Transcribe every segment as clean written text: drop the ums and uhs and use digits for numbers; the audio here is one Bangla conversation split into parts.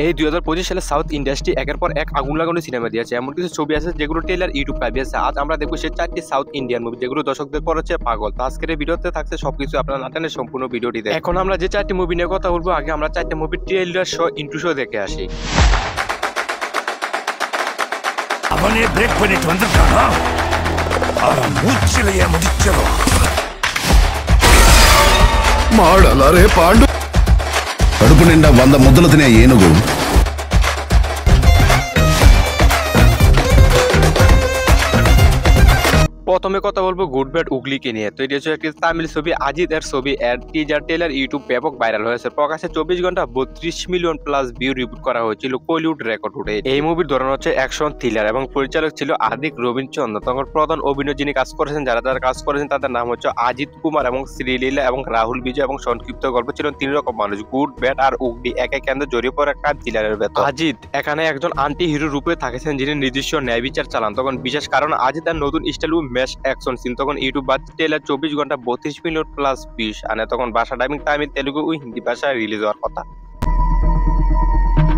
এই 2025 সালে সাউথ ইন্ডাস্ট্রি একের পর এক আগুন লাগানো সিনেমা দিয়েছে। এমন কিছু ছবি আছে যেগুলো ট্রেলার ইউটিউব লাইভে আছে। আজ আমরা দেখবো সেই 4টি সাউথ ইন্ডিয়ান মুভি যেগুলো দর্শকদের করেছে পাগল। তো আজকের এই ভিডিওতে থাকছে সবকিছু, আপনারা না টেনে সম্পূর্ণ ভিডিওটি দেখুন। এখন আমরা যে 4টি মুভি নিয়ে কথা বলবো, আগে আমরা 4টি মুভির ট্রেলার শো ইন্ট্রো শো দেখে আসি। ಅವನೇ ಬ್ರೇಕ್ பண்ணிட்டு வந்திருக்கானா? அவன் மூச்சிலையே முடிச்சிடும். ಮಾಡಲಾರೆ ಪಾಂಡು ಕಡುಪು ನಿಂಡ ಬಂದ ಮೊದಲ ದಿನ ಏನುಗು প্রথমে কথা বলবো গুড ব্যাড উগলিকে নিয়ে। তো এটি হচ্ছে একটি তামিল ছবি। আজিত এর ছবি এর টিজার ট্রেলার ইউটিউব ব্যাপক ভাইরাল হয়েছে। প্রকাশে 24 ঘন্টা 32 মিলিয়ন প্লাস ভিউ রিপোর্ট করা হয়েছিল কলিউড রেকর্ড উঠে। এই মুভির ধরন হচ্ছে অ্যাকশন থ্রিলার এবং পরিচালক ছিল আদিক রবীন্দ্রচন্দ্র। তখন প্রধান অভিনয় যিনি কাজ করেছেন, যারা কাজ করেছেন তাদের নাম হচ্ছে আজিত কুমার এবং শ্রীলীলা এবং রাহুল বিজয়, এবং সংক্ষিপ্ত গল্প ছিল 3 রকম মানুষ, গুড ব্যাড আর উগলি একে কেন্দ্রে জড়িয়ে পড়ে একটা থ্রিলারের ভেতর। আজিত এখানে একজন আন্টি হিরো রূপে থাকেছেন যিনি নিজস্ব ন্যায় বিচার চালান। তখন বিশেষ কারণ আজিত তার নতুন স্টাইল ও ম্যাশ অ্যাকশন সিন তখন ইউটিউব বাজে ট্রেলার 24 ঘন্টা 32 মিলিয়ন প্লাস ভিউজ আনে। তখন ভাষা ডাবিং তামিল, তেলুগু ও হিন্দি ভাষায় রিলিজ হওয়ার কথা।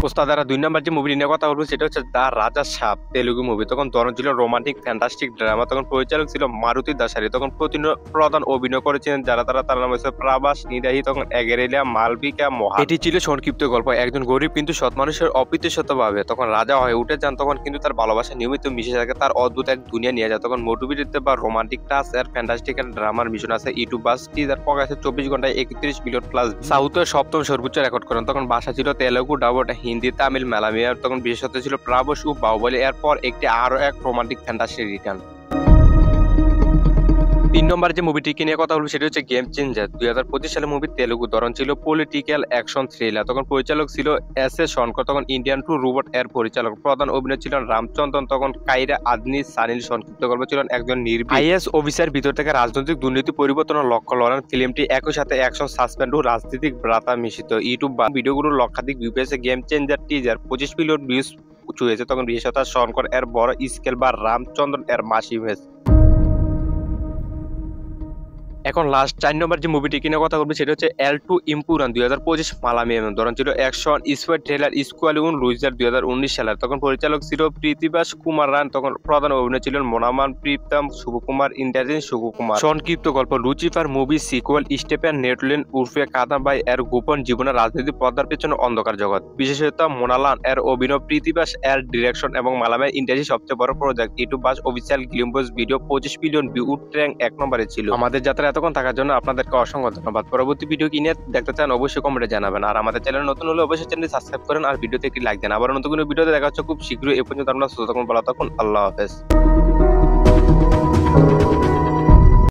ওস্তাদারা 2 নম্বর যে মুভি নিয়ে কথা বলবো সেটা হচ্ছে দা রাজা সাপ, তেলুগু মুভি। তখন ধরন ছিল রোমান্টিক ফ্যান্টাস্টিক ড্রামা। তখন পরিচালক ছিল মারুতি দাসারি। তখন প্রধান অভিনয় করেছিলেন তার নাম হচ্ছে প্রভাস নিরাহি, তখন এগেরেলিয়া মালবিকা মহা। এটি ছিল সংক্ষিপ্ত গল্প। একজন গরিব কিন্তু সৎ মানুষের অপ্রত্যাশিত ভাবে তখন রাজা হয়ে উঠে যান। তখন কিন্তু তার ভালোবাসা নিয়মিত মিশে থাকে, তার অদ্ভুত এক দুনিয়া নিয়ে যায়। তখন মোটিভিটিতে বা রোমান্টিক টাচ এর ফ্যান্টাস্টিক এর ড্রামার মিশন আছে। ইউটিউব বাস টিজার প্রকাশে 24 ঘন্টায় 31 মিলিয়ন প্লাস। সাউথের সপ্তম সর্বোচ্চ রেকর্ড করেন। তখন ভাষা ছিল তেলুগু, ডাবট, হিন্দি, তামিল, মালায়ালাম। তখন বিশেষত ছিল প্রাবস ও বাহুবলী। এরপর আরো এক রোমান্টিক ফ্যান্টাসি রিটার্ন। 3 নম্বর যে মুভিটিকে নিয়ে কথা বলবো সেটা হচ্ছে গেম চেঞ্জার। 2025 সালে মুভি, তেলুগু। ধরন ছিল পলিটিক্যাল অ্যাকশন থ্রিলার। তখন পরিচালক ছিল এস.এ. শঙ্কর। তখন ইন্ডিয়ান টু রোবট এর পরিচালক। প্রধান অভিনয় ছিলেন রামচন্দ্রন। তখন কাইরা আদনি সানিল। সংক্ষিপ্ত গল্প ছিলেন একজন নির্ভীক আইএস অফিসার ভিতর থেকে রাজনৈতিক দুর্নীতি পরিবর্তনের লক্ষ্য লড়েন। ফিল্মটি একই সাথে অ্যাকশন, সাসপেন্স ও রাজনৈতিক ব্রাতা মিশ্রিত। ইউটিউব ভিডিওগুলোর লক্ষাধিক ভিউ পেয়েছে। Game changer teaser 25 million views ছুঁয়েছে। তখন বিশেষত শঙ্কর এর বড় স্কেল বা রামচন্দ্রন এর মাস ইমেজ। এখন লাস্ট 4 নম্বর যে মুভিটি কিনে কথা বলবো সেটা হচ্ছে এল টু ইম্পুরান 2025 মালায়ালাম। ধরন ছিল অ্যাকশন স্পোর্ট থ্রিলার স্কোয়ালিউন লুইজার 2019 সালের। তখন পরিচালক ছিল প্রীতিবাস কুমার রান। তখন প্রধান অভিনয় ছিলেন মনামান প্রীতম, শুভকুমার, ইন্টারজেন শুভকুমার। সংক্ষিপ্ত গল্প লুচিফার মুভি সিকুয়েল। স্টেফেন নেটলেন উর্ফে কাদাবাই এর গোপন জীবনের রাজনীতি পর্দার পেছনে অন্ধকার জগৎ। বিশেষত মোনালান এর অভিনয়, প্রীতিবাস এর ডিরেকশন এবং মালায়ালাম ইন্ডাস্ট্রির সবচেয়ে বড় প্রজেক্ট। ইউটিউব বাস official glimpse video 25 million view ট্র্যাঙ্ক 1 নম্বরে ছিল। আমাদের যাত্রা এতক্ষণ থাকার জন্য আপনাদেরকে অসংখ্য ধন্যবাদ। পরবর্তী ভিডিও কি নিয়ে দেখতে চান অবশ্যই কমেন্টে জানাবেন। আর আমাদের চ্যানেল নতুন হলে অবশ্যই চ্যানেলটি সাবস্ক্রাইব করেন আর ভিডিওতে একটি লাইক দেন। আবার নতুন কোনো ভিডিওতে দেখা হচ্ছে খুব শীঘ্রই। এ পর্যন্ত আপনারা সুস্থ থাকুন, ভালো থাকুন। আল্লাহ হাফেজ।